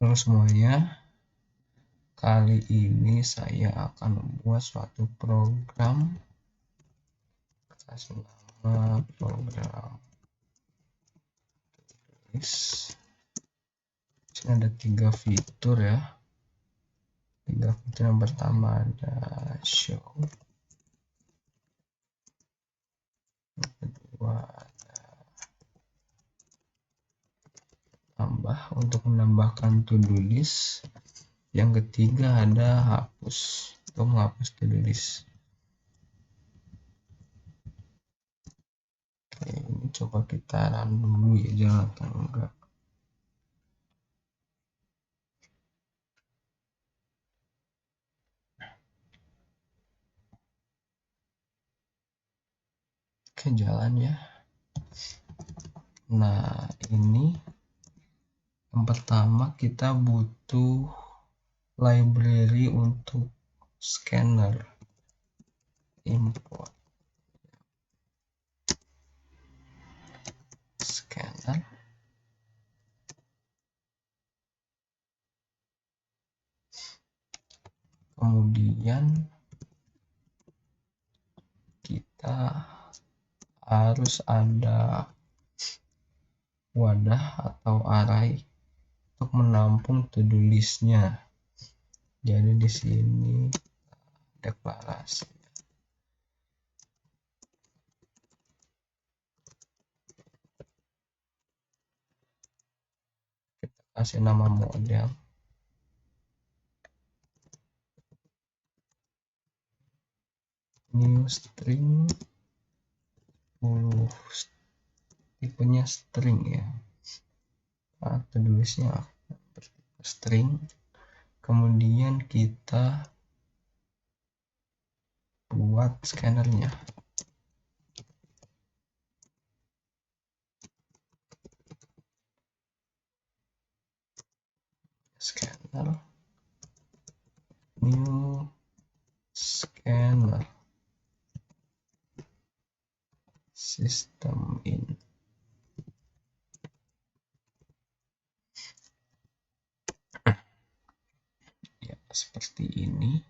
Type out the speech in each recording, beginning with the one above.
Halo semuanya, kali ini saya akan membuat suatu program. Kasih nama program tulis. Sini ada 3 fitur ya. 3 fitur. Yang pertama ada show, yang kedua ada tambah untuk menambahkan to-do list, yang ketiga ada hapus untuk menghapus to-do list. Oke, ini coba kita run dulu ya, jangan enggak. Oke, jalan ya. Nah, ini yang pertama kita butuh library untuk scanner. Import scanner. Kemudian kita harus ada wadah atau array untuk menampung to-do list-nya. Jadi di sini deklarasi. Kita kasih nama model. New string 10, tipenya string ya. Nah, to-do list-nya string. Kemudian kita buat scannernya. Scanner new scanner system in. Ya, seperti ini.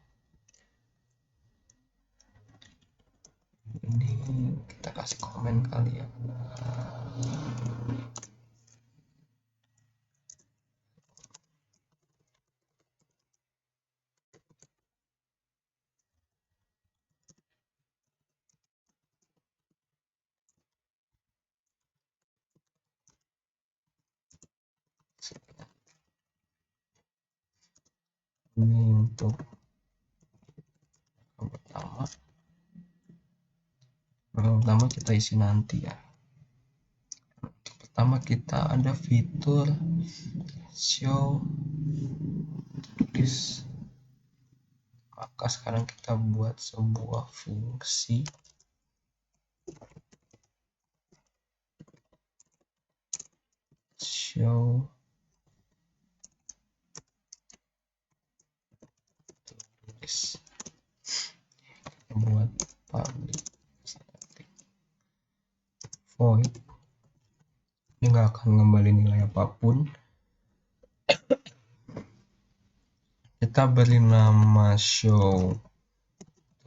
Ini kita kasih komen kali ya. Ini untuk yang pertama kita isi nanti ya. Pertama kita ada fitur show tulis. Maka sekarang kita buat sebuah fungsi show tulis. Buat public static void. Ini nggak akan kembali nilai apapun. Kita beri nama show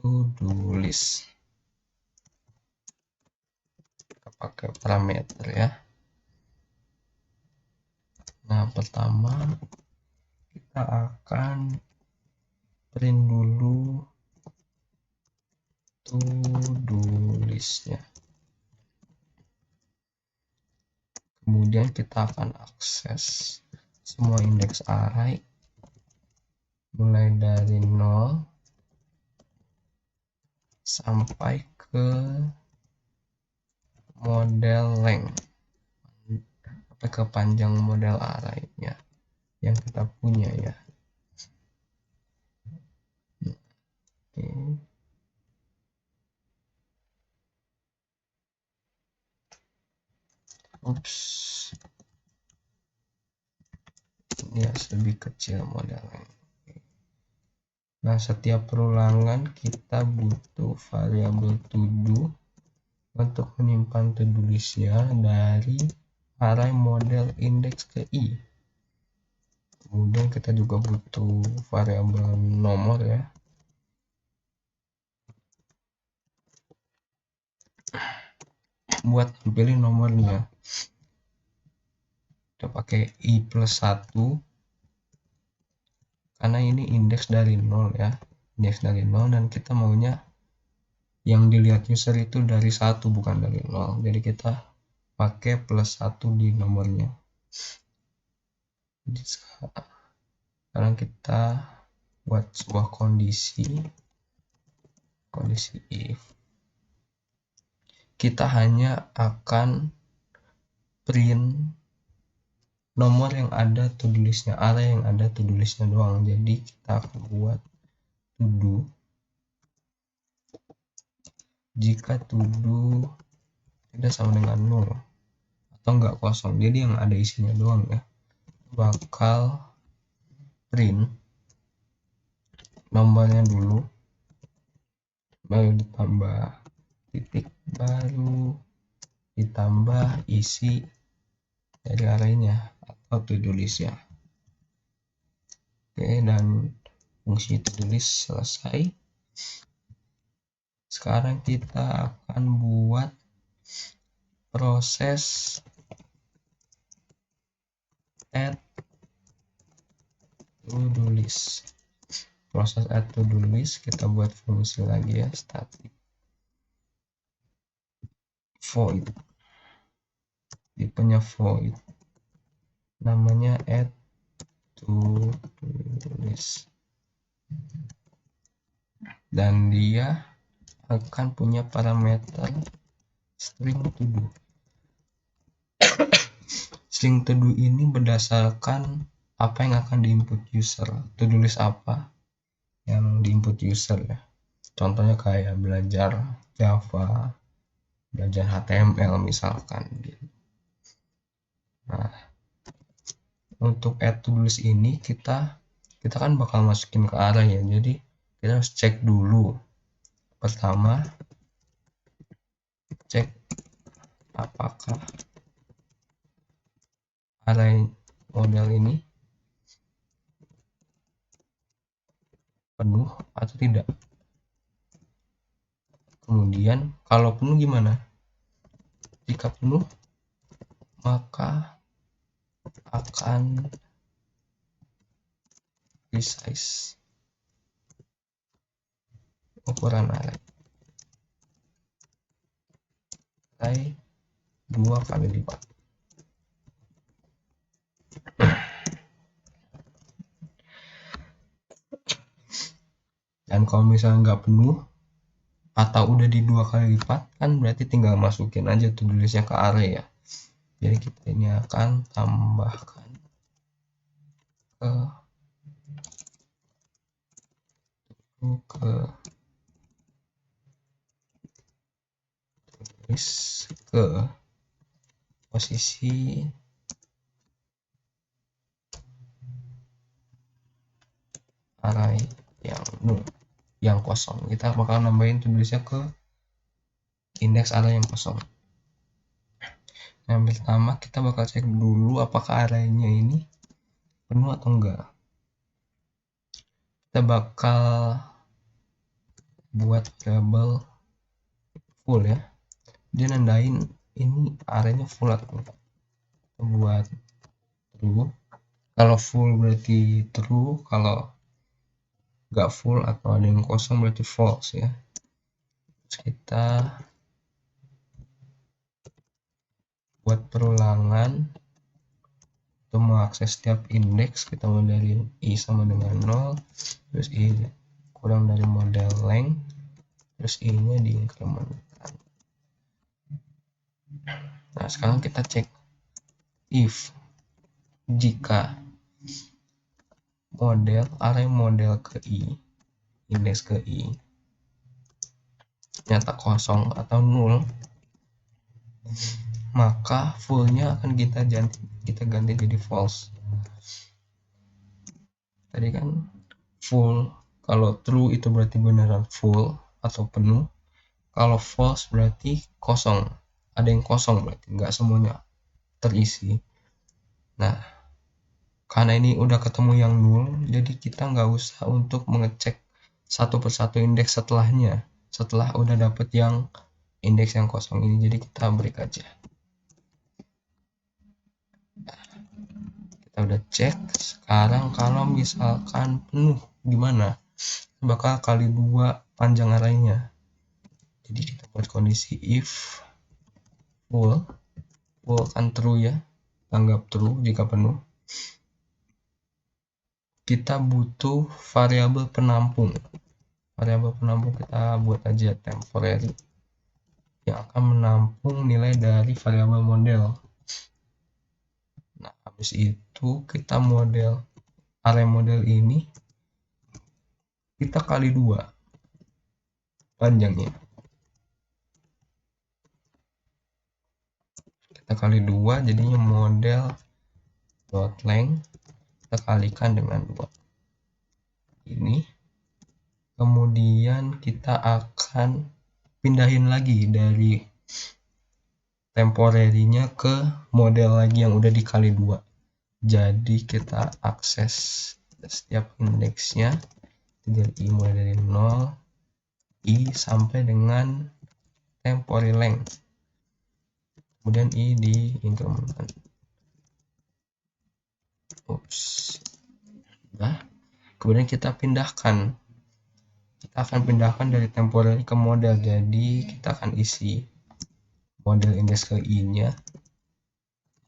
to-do list. Kita pakai parameter ya. Nah, pertama kita akan print dulu to-do list-nya. Kemudian kita akan akses semua indeks array mulai dari 0 sampai ke model length, sampai ke panjang model array-nya yang kita punya ya. Ups, ini harus lebih kecil modelnya. Nah, setiap perulangan kita butuh variabel to do untuk menyimpan to-do list-nya dari array model index ke i. Kemudian kita juga butuh variabel nomor ya. Buat pilih nomornya, kita pakai i plus 1 karena ini indeks dari 0 ya, indeks dari 0, dan kita maunya yang dilihat user itu dari 1 bukan dari 0, jadi kita pakai plus 1 di nomornya. Jadi sekarang kita buat sebuah kondisi if kita hanya akan print nomor yang ada to do listnya, array yang ada to do listnya doang. Jadi kita akan buat to do jika to do tidak sama dengan 0 atau enggak kosong, jadi yang ada isinya doang ya, bakal print nomornya dulu, baru ditambah titik, baru ditambah isi dari arraynya atau to do list ya. Oke, dan fungsi to do list selesai. Sekarang kita akan buat proses add to do list. Proses add to do list kita buat fungsi lagi ya, static void, tipenya void, namanya add to do list, dan dia akan punya parameter string to do. String to do ini berdasarkan apa yang akan diinput user, to do list apa yang diinput user ya. Contohnya kayak belajar Java, belajar HTML misalkan gitu. Nah, untuk add to do list ini kita kan bakal masukin ke array ya. Jadi kita harus cek dulu. Pertama, cek apakah array model ini penuh atau tidak. Kemudian kalau penuh gimana? Jika penuh, maka akan resize ukuran array 2 kali lipat. Dan kalau misalnya nggak penuh atau udah di 2 kali lipat, kan berarti tinggal masukin aja to do listnya ke array ya. Jadi kita ini akan tambahkan ke list ke posisi array yang null, yang kosong. Kita bakal nambahin to do listnya ke indeks array yang kosong. Yang pertama kita bakal cek dulu apakah arraynya ini penuh atau enggak. Kita bakal buat variabel full ya, dia nandain ini arraynya full atau enggak. Kita buat true, kalau full berarti true, kalau enggak full atau ada yang kosong berarti false ya. Terus kita buat perulangan untuk mengakses setiap indeks. Kita modelin i sama dengan 0, terus i kurang dari model length, terus i nya diinkrementkan. Nah, sekarang kita cek if jika model array model ke i, indeks ke i nyata kosong atau null, maka fullnya akan kita ganti jadi false. Tadi kan full, kalau true itu berarti beneran full atau penuh, kalau false berarti kosong, ada yang kosong, berarti nggak semuanya terisi. Nah, karena ini udah ketemu yang nol, jadi kita nggak usah untuk mengecek satu persatu indeks setelahnya setelah udah dapet yang indeks yang kosong ini. Jadi kita break aja. Kita udah cek. Sekarang kalau misalkan penuh gimana? Bakal kali 2 panjang arraynya. Jadi kita buat kondisi if full kan true ya, anggap true jika penuh. Kita butuh variabel penampung. Variabel penampung kita buat aja temporary yang akan menampung nilai dari variabel model. Nah, habis itu kita model array model ini kita kali 2 panjangnya. Kita kali 2 jadinya model dot length kita kalikan dengan 2 ini. Kemudian kita akan pindahin lagi dari temporary-nya ke model lagi yang udah dikali 2. Jadi kita akses setiap indeksnya dari i mulai dari 0 i sampai dengan temporary length, kemudian i di incrementkan. Nah, kemudian kita akan pindahkan dari temporary ke model. Jadi kita akan isi model indeks ke i nya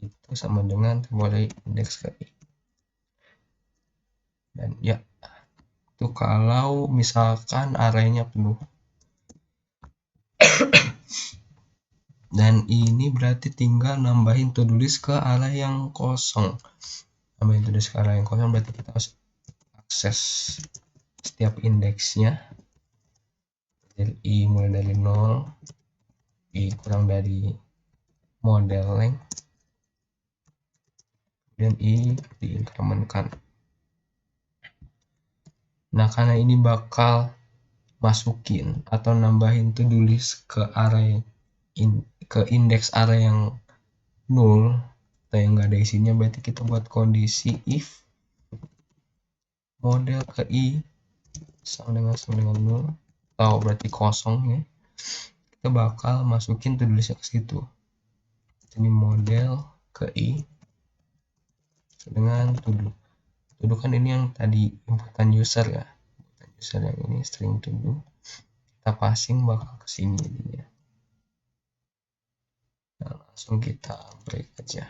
itu sama dengan temporary indeks ke i. Dan ya, itu kalau misalkan arraynya penuh. Dan ini berarti tinggal nambahin to-do list ke array yang kosong. Nambahin to-do list ke array yang kosong berarti kita harus akses setiap indeksnya. Dari i mulai dari 0, i kurang dari model length, kemudian i diincrementkan. Nah, karena ini bakal masukin atau nambahin to-do list ke array ke indeks array yang 0 atau yang nggak ada isinya, berarti kita buat kondisi if model ke i sama dengan 0 atau berarti kosong ya, kita bakal masukin to-do list ke situ. Ini model ke i dengan to-do kan ini yang tadi inputan user ya, inputan user yang ini string to-do, kita passing bakal ke sini jadinya. Nah, langsung kita break aja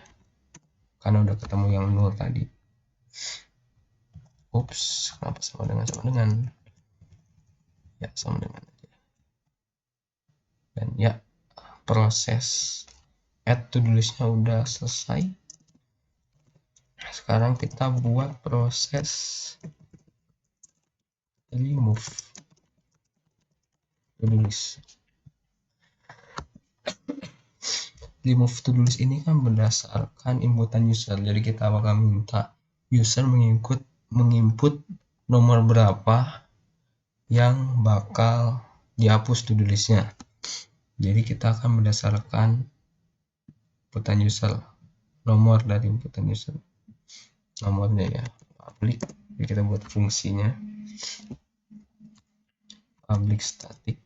karena udah ketemu yang 0 tadi. Kenapa sama dengan ya, sama dengan aja. Dan ya, proses add to do list-nya udah selesai. Sekarang kita buat proses remove to do list. Remove to do list ini kan berdasarkan inputan user. Jadi kita bakal minta user menginput nomor berapa yang bakal dihapus to do list-nya. Jadi kita akan berdasarkan inputan user, nomor dari inputan user, nomornya ya public. Jadi kita buat fungsinya public static.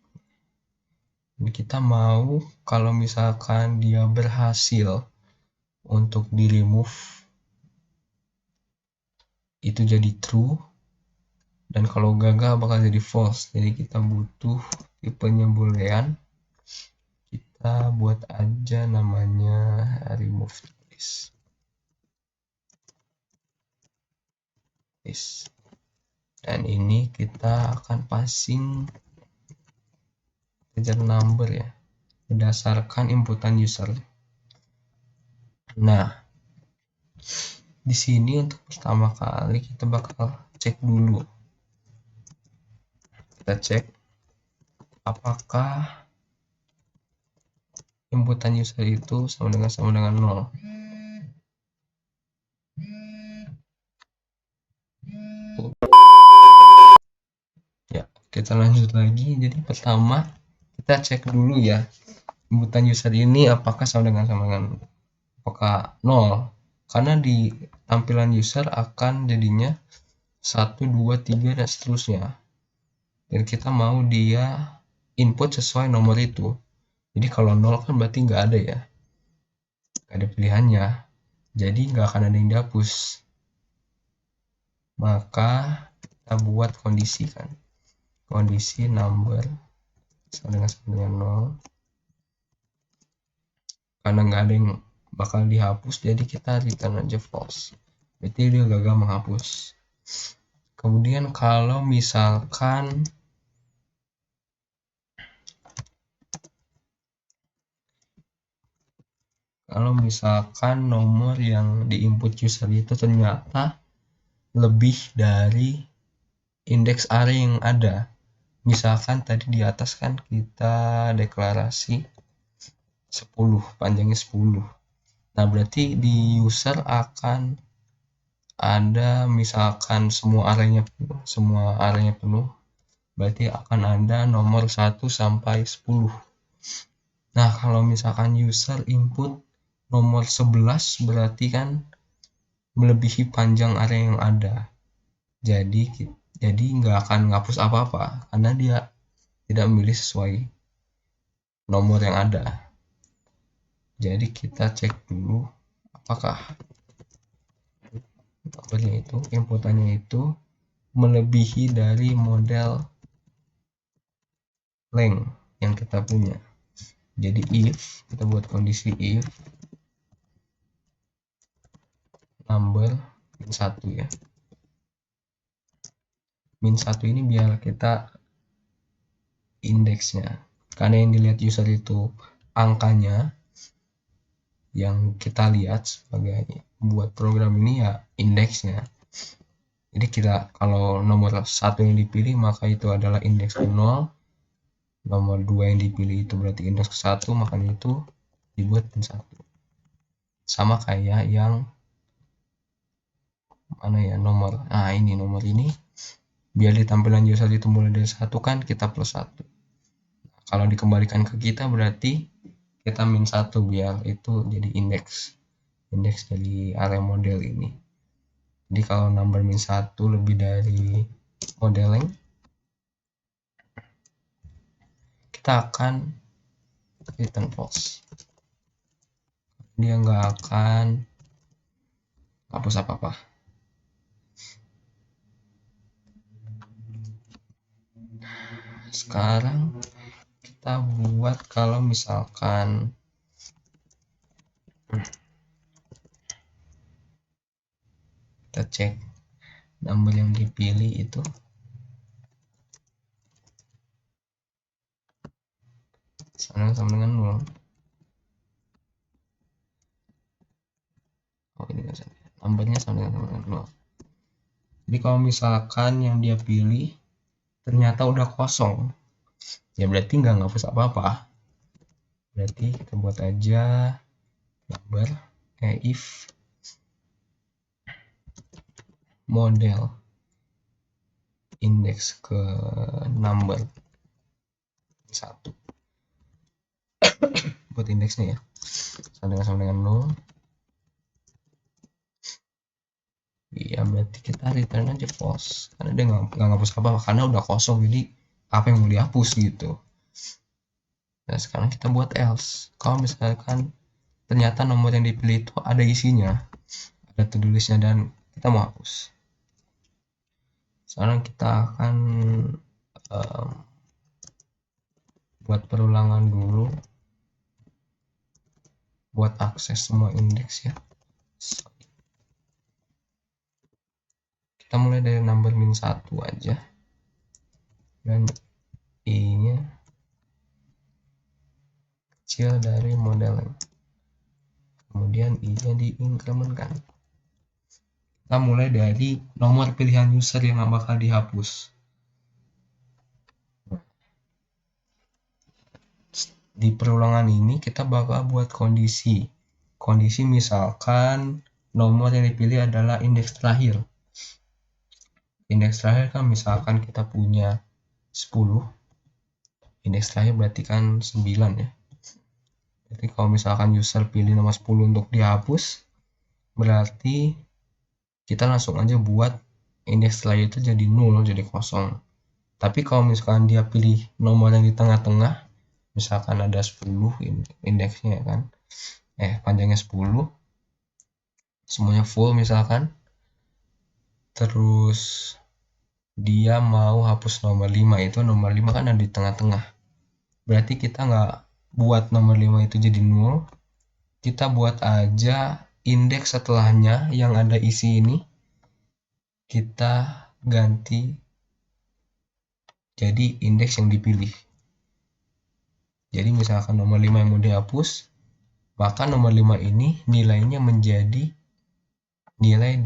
Jadi kita mau kalau misalkan dia berhasil untuk di remove itu jadi true, dan kalau gagal bakal jadi false. Jadi kita butuh tipenya boolean, kita buat aja namanya remove list. Dan ini kita akan passing integer number ya, berdasarkan inputan user. Nah, di sini untuk pertama kali kita bakal cek dulu. Kita cek apakah inputan user itu sama dengan 0. Ya, kita lanjut lagi. Jadi pertama kita cek dulu ya, inputan user ini apakah sama dengan apakah 0. karena di tampilan user akan jadinya 1, 2, 3 dan seterusnya, dan kita mau dia input sesuai nomor itu. Jadi kalau 0 kan berarti nggak ada ya, nggak ada pilihannya, jadi nggak akan ada yang dihapus. Maka kita buat kondisi kan, kondisi number sama dengan 0, karena nggak ada yang bakal dihapus jadi kita return aja false, berarti dia gagal menghapus. Kemudian kalau misalkan nomor yang diinput user itu ternyata lebih dari indeks array yang ada, misalkan tadi di atas kan kita deklarasi 10, panjangnya 10. Nah, berarti di user akan ada misalkan semua arraynya penuh, berarti akan ada nomor 1 sampai 10. Nah, kalau misalkan user input nomor 11 berarti kan melebihi panjang array yang ada. Jadi nggak akan ngapus apa-apa karena dia tidak memilih sesuai nomor yang ada. Jadi kita cek dulu apakah nomornya itu, inputannya itu melebihi dari model length yang kita punya. Jadi if kita buat kondisi if number min 1 ya. Min 1 ini biar kita indeksnya, karena yang dilihat user itu angkanya, yang kita lihat sebagai buat program ini ya indeksnya. Jadi kita kalau nomor 1 yang dipilih maka itu adalah indeks ke 0, nomor 2 yang dipilih itu berarti indeks ke 1, makanya itu dibuat min 1. Sama kayak yang mana ya, nomor, nah ini nomor ini biar di tampilan user itu mulai dari 1 kan kita plus 1. Kalau dikembalikan ke kita berarti kita min 1 biar itu jadi indeks dari array model ini. Jadi kalau number min 1 lebih dari model length, kita akan return false. Dia nggak akan hapus apa-apa. Sekarang kita buat kalau misalkan kita cek number yang dipilih itu sama dengan 0. Oh, ini kan numbernya sama dengan 0. Jadi kalau misalkan yang dia pilih ternyata udah kosong, ya berarti nggak ngapus apa-apa. Berarti kita buat aja number if model indeks ke number 1 buat indeksnya ya sama dengan 0. Iya, berarti kita return aja false karena dia nggak ngapus apa karena udah kosong, jadi apa yang mau dihapus gitu. Nah, sekarang kita buat else. Kalau misalkan ternyata nomor yang dipilih itu ada isinya, ada to-do-listnya dan kita mau hapus. Sekarang kita akan buat perulangan dulu buat akses semua indeks ya. Kita mulai dari number min 1 aja dan i-nya kecil dari model, kemudian i-nya diinkrementkan. Kita mulai dari nomor pilihan user yang bakal dihapus. Di perulangan ini kita bakal buat kondisi misalkan nomor yang dipilih adalah indeks terakhir. Indeks terakhir kan misalkan kita punya 10, indeks terakhir berarti kan 9 ya. Jadi kalau misalkan user pilih nomor 10 untuk dihapus, berarti kita langsung aja buat indeks layer itu jadi 0, jadi kosong. Tapi kalau misalkan dia pilih nomor yang di tengah-tengah, misalkan ada 10 indeksnya kan, panjangnya 10, semuanya full misalkan, terus dia mau hapus nomor 5, itu nomor 5 kan ada di tengah-tengah, berarti kita nggak buat nomor 5 itu jadi 0, kita buat aja indeks setelahnya yang ada isi ini, kita ganti jadi indeks yang dipilih. Jadi misalkan nomor 5 yang mau dihapus, maka nomor 5 ini nilainya menjadi nilai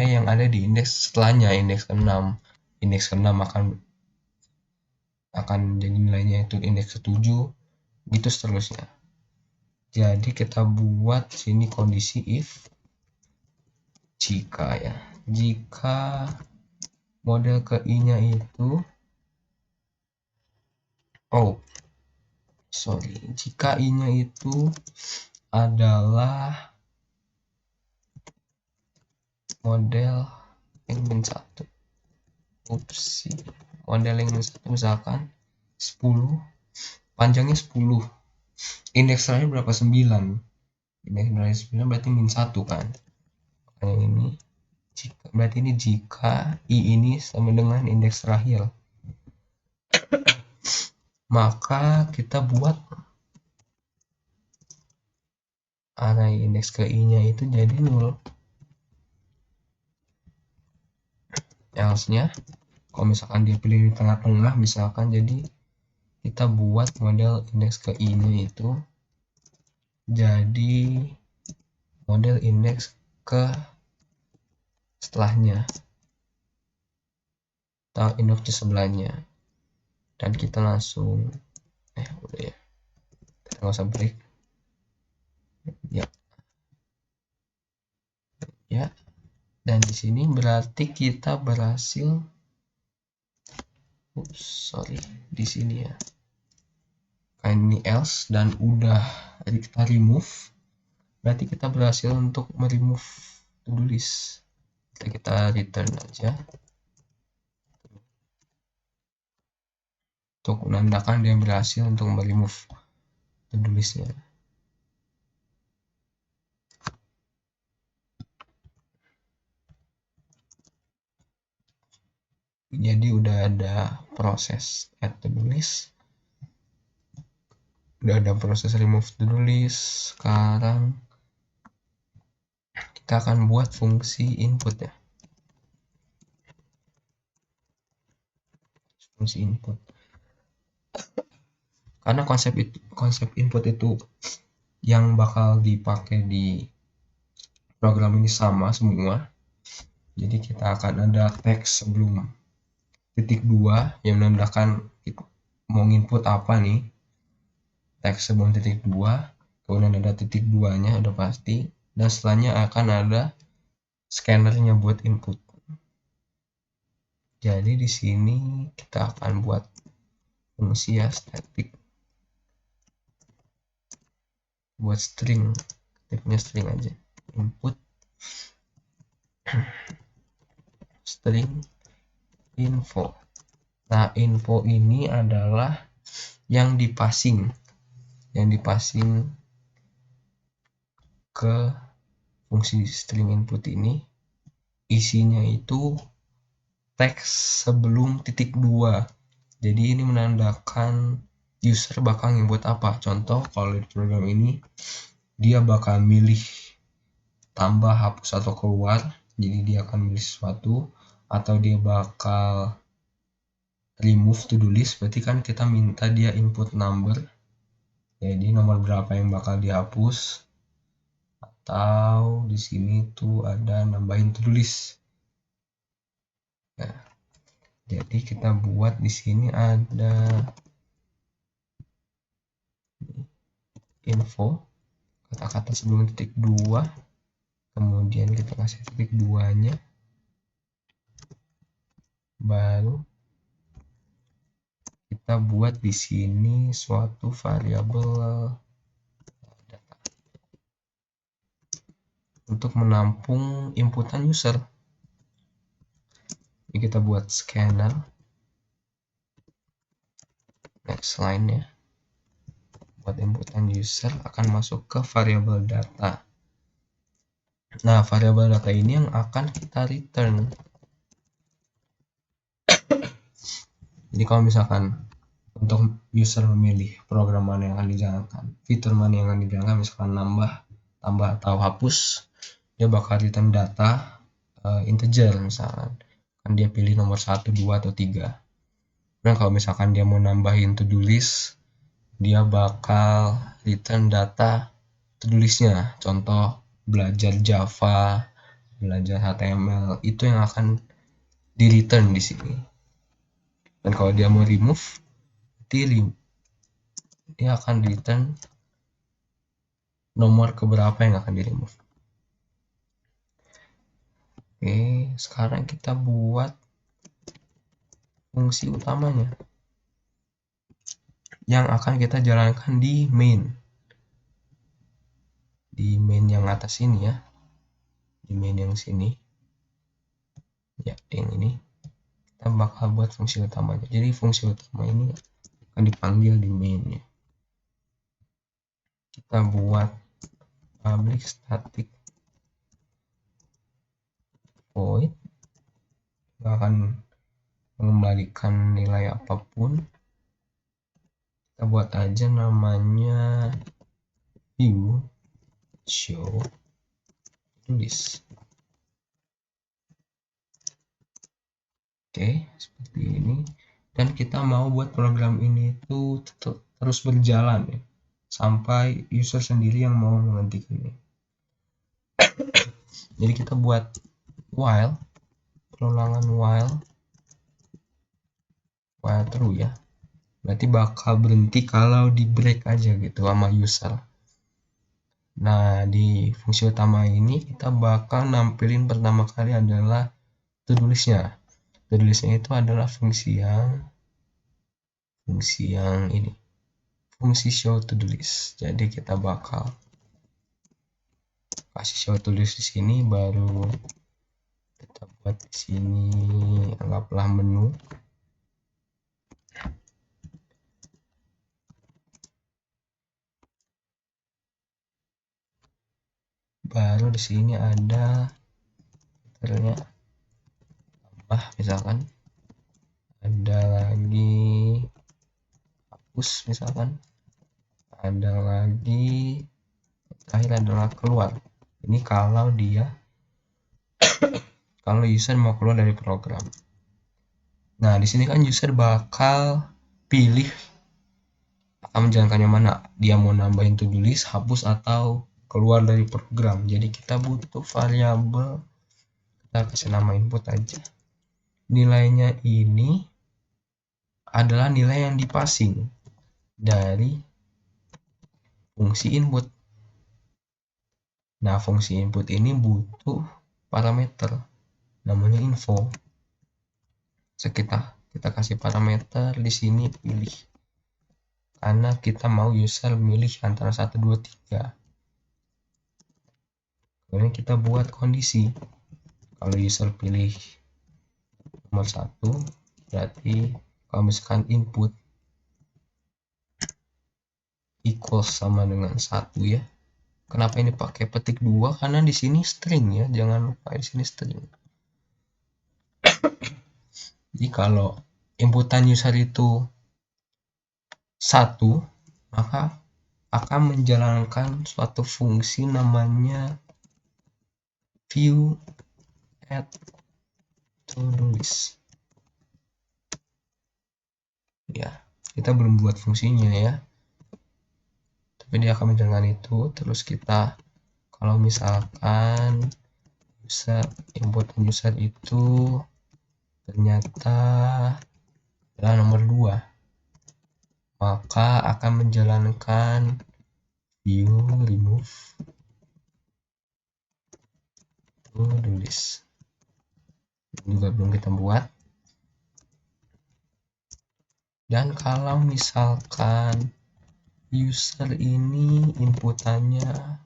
yang ada di indeks setelahnya, indeks ke-6. Indeks ke-6 akan jadi nilainya itu indeks ke-7, gitu seterusnya. Jadi kita buat sini kondisi if jika model ke i-nya itu jika i-nya itu adalah model yang min 1, model yang min 1 misalkan 10, panjangnya 10, indeks terakhir berapa? 9, indeks terakhir 9 berarti min 1 kan. Makanya ini berarti ini jika i ini sama dengan indeks terakhir, maka kita buat array indeks ke i-nya itu jadi 0. Else-nya kalau misalkan dia pilih di tengah-tengah misalkan, jadi kita buat model indeks ke i-nya itu jadi model indeks ke setelahnya atau indeks di sebelahnya, dan kita langsung udah ya, kita nggak usah break ya. Dan di sini berarti kita berhasil di sini ya, ini else dan udah kita remove, berarti kita berhasil untuk meremove to-do list. Kita return aja untuk menandakan dia berhasil untuk meremove to-do listnya. Jadi udah ada proses add to-do list, udah ada proses remove to-do list. Sekarang kita akan buat fungsi input ya, fungsi input, karena konsep input itu yang bakal dipakai di program ini sama semua. Jadi kita akan ada teks sebelum titik 2 yang menandakan mau input apa nih, teks sebelum titik 2, kemudian ada titik 2 nya udah pasti, dan setelahnya akan ada scannernya buat input. Jadi di sini kita akan buat fungsi ya, static buat string, tipenya string aja, input string info. Nah, info ini adalah yang dipasing ke fungsi string input ini. Isinya itu teks sebelum titik 2. Jadi ini menandakan user bakal input apa. Contoh kalau di program ini dia bakal milih tambah, hapus, atau keluar, jadi dia akan milih sesuatu, atau dia bakal remove to do list, berarti kan kita minta dia input number, jadi nomor berapa yang bakal dihapus, atau di sini tuh ada nambahin to do list. Nah, jadi kita buat di sini ada info, kata-kata sebelum titik 2, kemudian kita kasih titik 2 nya, baru kita buat di sini suatu variabel data. untuk menampung inputan user. Jadi kita buat scanner, next line ya, buat inputan user akan masuk ke variabel data. Nah, variabel data ini yang akan kita return. Jadi kalau misalkan untuk user memilih program mana yang akan dijalankan, fitur mana yang akan dijalankan, misalkan nambah, tambah atau hapus, dia bakal return data integer misalkan. Kan dia pilih nomor 1, 2 atau 3. Dan kalau misalkan dia mau nambahin to-do list, dia bakal return data to-do listnya. Contoh belajar Java, belajar HTML, itu yang akan di return di sini. Dan kalau dia mau remove, dia akan return nomor keberapa yang akan di remove. Oke, sekarang kita buat fungsi utamanya yang akan kita jalankan di main. Di main yang atas ini ya, di main yang sini ya, yang ini kita bakal buat fungsi utamanya. Jadi fungsi utama ini akan dipanggil di main ya. Kita buat public static void, kita akan mengembalikan nilai apapun. Kita buat aja namanya view show list. Oke, seperti ini. Dan kita mau buat program ini itu terus berjalan ya, sampai user sendiri yang mau menghentikannya. Jadi kita buat while, perulangan while true ya. Berarti bakal berhenti kalau di break aja gitu sama user. Nah, di fungsi utama ini kita bakal nampilin pertama kali adalah to-do list-nya. To-do list-nya itu adalah fungsi yang ini, fungsi show to do list. Jadi kita bakal kasih show to do list di sini, baru kita buat di sini anggaplah menu. Baru di sini ada filternya tambah, misalkan ada lagi hapus, misalkan ada lagi terakhir adalah keluar. Ini kalau user mau keluar dari program. Nah, di sini kan user bakal pilih akan menjalankan yang mana, dia mau nambahin to-do list, hapus, atau keluar dari program. Jadi kita butuh variabel, kita kasih nama input aja. Nilainya ini adalah nilai yang dipassing dari fungsi input. Nah, fungsi input ini butuh parameter namanya info. So, kita kasih parameter di sini pilih, karena kita mau user milih antara 1, 2, 3. Kemudian kita buat kondisi. Kalau user pilih nomor 1, berarti kalau misalkan input equals sama dengan 1 ya. Kenapa ini pakai petik 2? Karena di sini string ya, jangan lupa di sini string. Jadi kalau inputan user itu 1, maka akan menjalankan suatu fungsi namanya view add to do list. Ya, kita belum buat fungsinya ya, tapi dia akan menjalankan itu. Terus kita kalau misalkan input user itu ternyata adalah nomor 2, maka akan menjalankan view remove to do list. Ini juga belum kita buat. Dan kalau misalkan user ini inputannya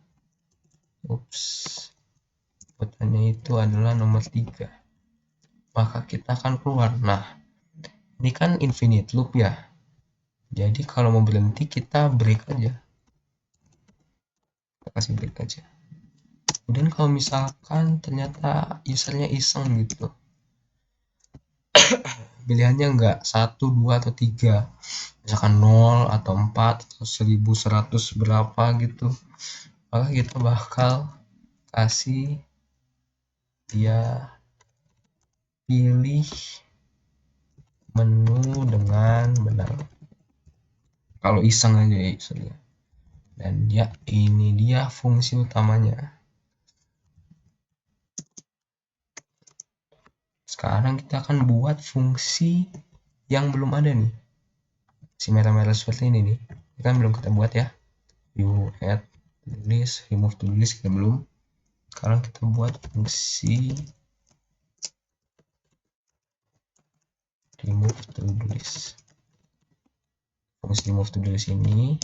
inputannya itu adalah nomor 3, maka kita akan keluar. Nah, ini kan infinite loop ya, jadi kalau mau berhenti kita break aja, kita kasih break aja. Kemudian kalau misalkan ternyata usernya iseng gitu, pilihannya enggak 1, 2, atau 3, misalkan 0 atau 4 atau 1100 berapa gitu, maka kita bakal kasih dia pilih menu dengan benar, kalau iseng aja ya usernya. Dan ini dia fungsi utamanya. Sekarang kita akan buat fungsi yang belum ada nih, si merah-merah seperti ini nih, ini kan belum kita buat ya. View add to list, remove to list kita belum. Sekarang kita buat fungsi remove to list. Fungsi remove to list ini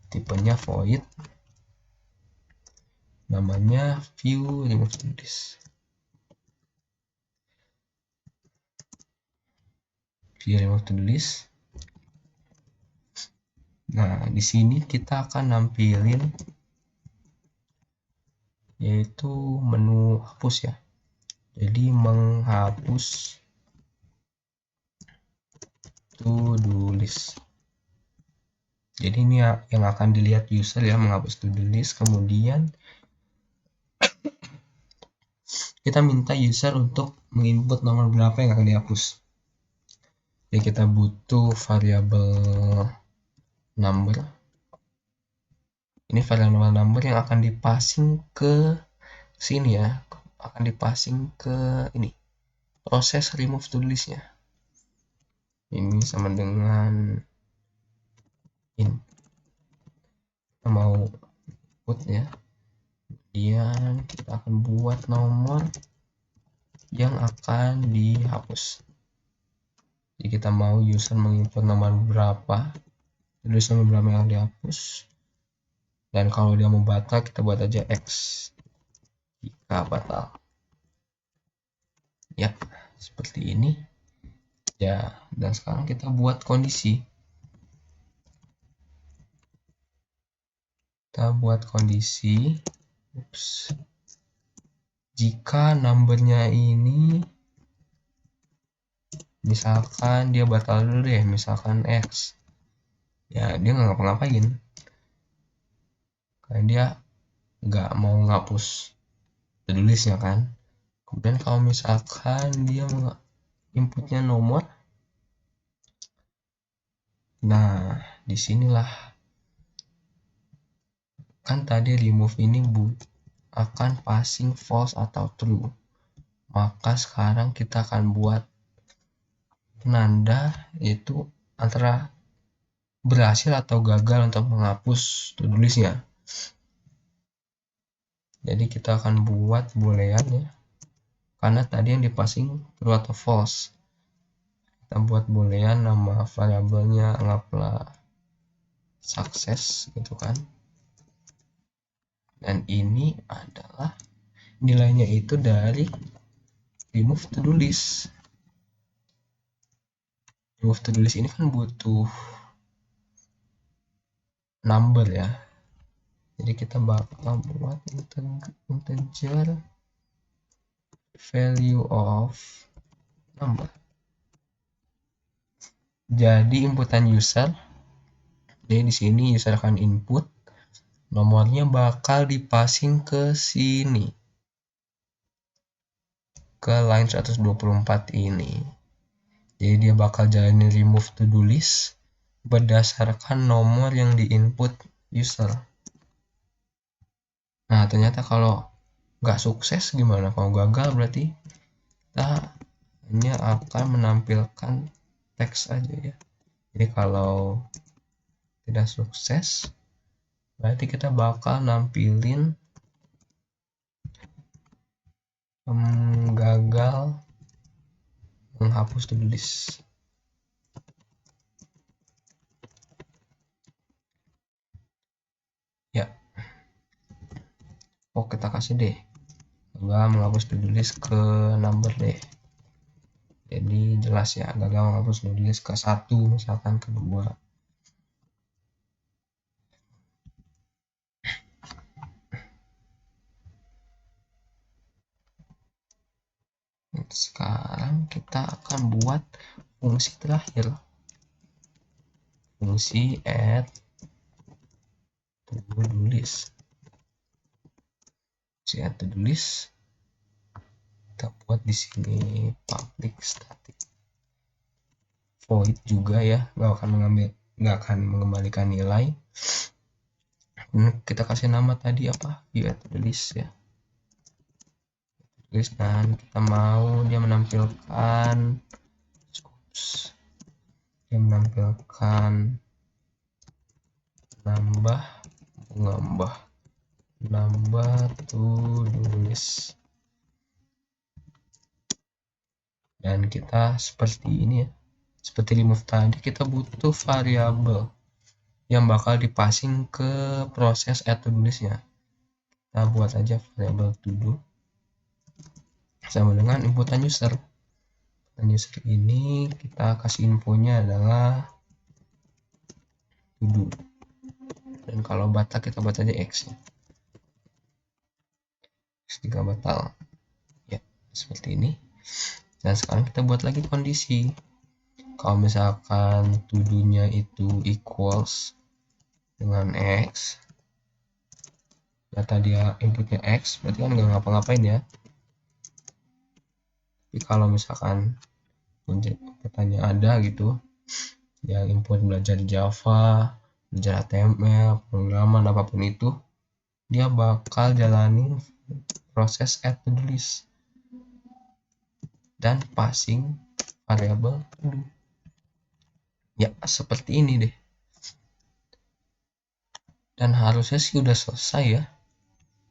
tipenya void, namanya view remove to list. View remove to list. Nah, di sini kita akan nampilin yaitu menu hapus ya. Jadi menghapus to do list. Jadi ini yang akan dilihat user ya, menghapus to do list. Kemudian kita minta user untuk menginput nomor berapa yang akan dihapus. Jadi kita butuh variabel number. Ini variabel number yang akan dipassing ke sini ya, akan dipassing ke ini proses remove to listnya. Ini sama dengan in, kita mau input ya. Kemudian kita akan buat nomor yang akan dihapus. Jadi kita mau user menginput nomor berapa, tulis nomor berapa yang dihapus, dan kalau dia mau batal kita buat aja X jika batal ya, seperti ini ya. Dan sekarang kita buat kondisi, jika numbernya ini misalkan dia batal dulu deh, misalkan X ya, dia nggak ngapa-ngapain karena dia nggak mau ngapus tulisnya kan. Kemudian kalau misalkan dia inputnya nomor, nah disinilah kan tadi remove ini akan passing false atau true, maka sekarang kita akan buat penanda yaitu antara berhasil atau gagal untuk menghapus to do listnya. Jadi kita akan buat boolean ya, karena tadi yang dipassing true atau false. Kita buat boolean, nama variabelnya anggaplah sukses gitu kan, dan ini adalah nilainya itu dari remove to do list. Remove to do list ini kan butuh number ya, jadi kita bakal buat integer value of number. Jadi inputan user, jadi di sini user akan input, nomornya bakal dipassing ke sini, ke line 124 ini. Jadi dia bakal jalanin remove to do list berdasarkan nomor yang diinput user. Nah ternyata kalau nggak sukses gimana? Kalau gagal berarti kita hanya akan menampilkan teks aja ya. Jadi kalau tidak sukses berarti kita bakal nampilin gagal menghapus to do list. Ya, kasih deh gagal menghapus to do list ke number deh, jadi jelas ya, gagal menghapus to do list ke 1 misalkan ke 2. Sekarang kita akan buat fungsi terakhir, fungsi add to do list. Fungsi add to do list kita buat di sini public static void juga ya, nggak akan mengembalikan nilai. Kita kasih nama tadi apa, view add to do list ya, list, dan kita mau dia menampilkan nambah to do list, dan kita seperti ini ya, seperti remove tadi kita butuh variabel yang bakal dipassing ke proses add to do list-nya. Kita buat aja variabel to do sama dengan inputan user. Dan user ini kita kasih infonya adalah to do, dan kalau batal kita buat aja x ya, x3 batal ya, seperti ini. Dan sekarang kita buat lagi kondisi, kalau misalkan to do nya itu equals dengan x, data dia inputnya x, berarti kan nggak ngapa-ngapain ya. Tapi kalau misalkan pertanyaan ada gitu yang input belajar Java, belajar HTML, pemrograman apapun itu, dia bakal jalanin proses add to do list dan passing variabel to do ya, seperti ini deh. Dan harusnya sih udah selesai ya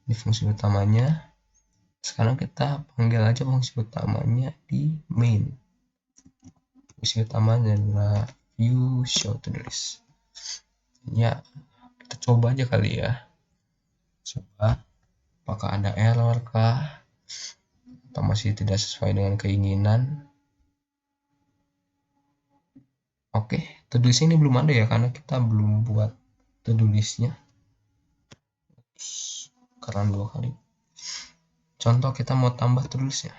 di fungsi utamanya. Sekarang kita panggil aja fungsi utamanya di main. Fungsi utamanya adalah view show to do list ya. Kita coba aja kali ya, coba apakah ada error kah atau masih tidak sesuai dengan keinginan. Oke, to do list ini belum ada ya karena kita belum buat to do listnya. Karena 2 kali. Contoh kita mau tambah to do listnya.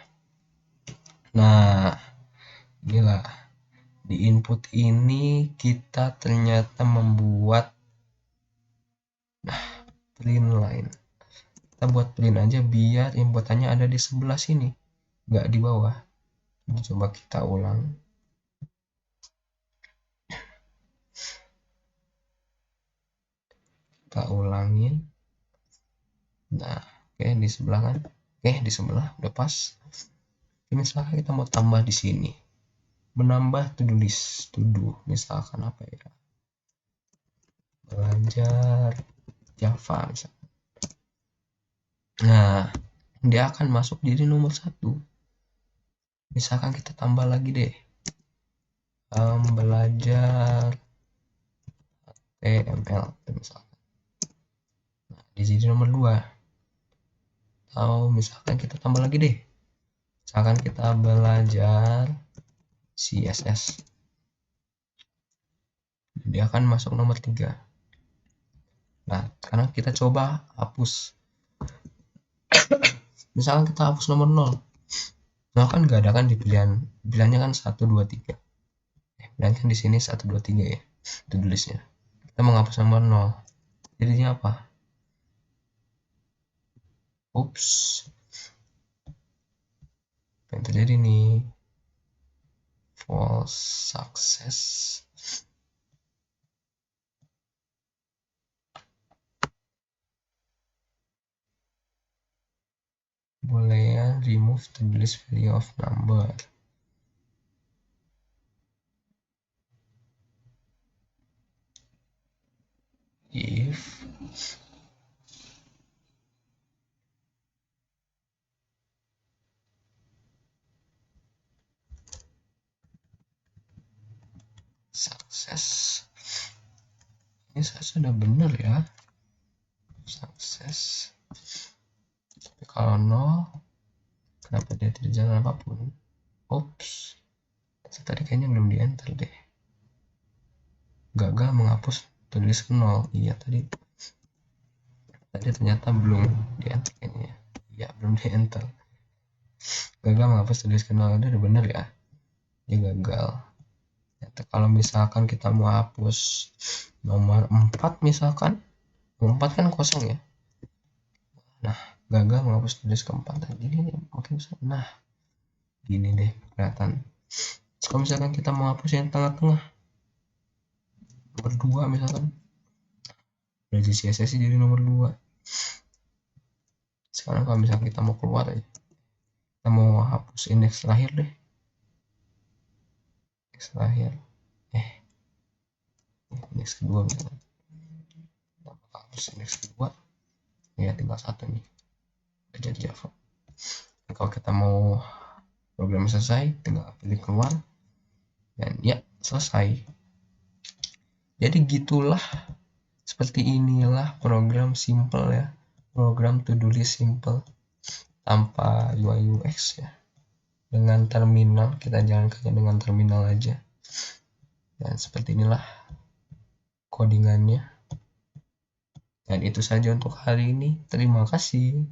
Nah, inilah di input ini kita ternyata membuat print line. Kita buat print aja biar inputannya ada di sebelah sini, nggak di bawah. Jadi coba kita ulang. Kita ulangin. Nah, oke di sebelah kan? Oke di sebelah udah pas. Misalkan kita mau tambah di sini, menambah to do list, to do misalkan apa ya, belajar Java misalkan. Nah, dia akan masuk jadi nomor 1. Misalkan kita tambah lagi deh, belajar HTML misalkan. Nah, di sini nomor 2. Atau misalkan kita tambah lagi deh, misalkan kita belajar CSS, dia akan masuk nomor 3. Nah, sekarang kita coba hapus. Misalkan kita hapus nomor 0. Nah, kan nggak ada kan di pilihannya kan 1, 2, 3. Pilihan kan di sini 1, 2, 3 ya, itu tulisnya. Kita menghapus nomor 0. Jadinya apa? Ups. Apa yang terjadi nih? False success. Boleh ya, remove the list value of number. If success, ini saya sudah benar ya, success Tapi kalau 0, kenapa dia tidak jalan apapun? Oops, tadi kayaknya belum di enter deh. Gagal menghapus tulis 0. Iya, tadi ternyata belum di enter kayaknya. Iya, belum di enter. Gagal menghapus tulis 0. Udah bener ya, dia gagal. Ternyata kalau misalkan kita mau hapus nomor 4 misalkan, nomor 4 kan kosong ya. Nah, gagal menghapus tulis keempat. Ini mungkin bisa. Nah, gini deh kelihatan. Kalau misalkan kita mau hapus yang tengah-tengah, nomor 2 misalkan, berarti CSS jadi nomor 2. Sekarang kalau misalkan kita mau keluar aja, kita mau hapus indeks terakhir deh. Indeks terakhir. Indeks kedua misalkan. Kita hapus indeks kedua. Ya, tinggal satu nih. Udah jadi Java. Dan kalau kita mau program selesai, tinggal pilih keluar. Dan ya, selesai. Jadi gitulah, seperti inilah program simple ya, program to do list simple tanpa UI UX ya, dengan terminal. Kita jalankannya dengan terminal aja, dan seperti inilah codingannya. Dan itu saja untuk hari ini, terima kasih.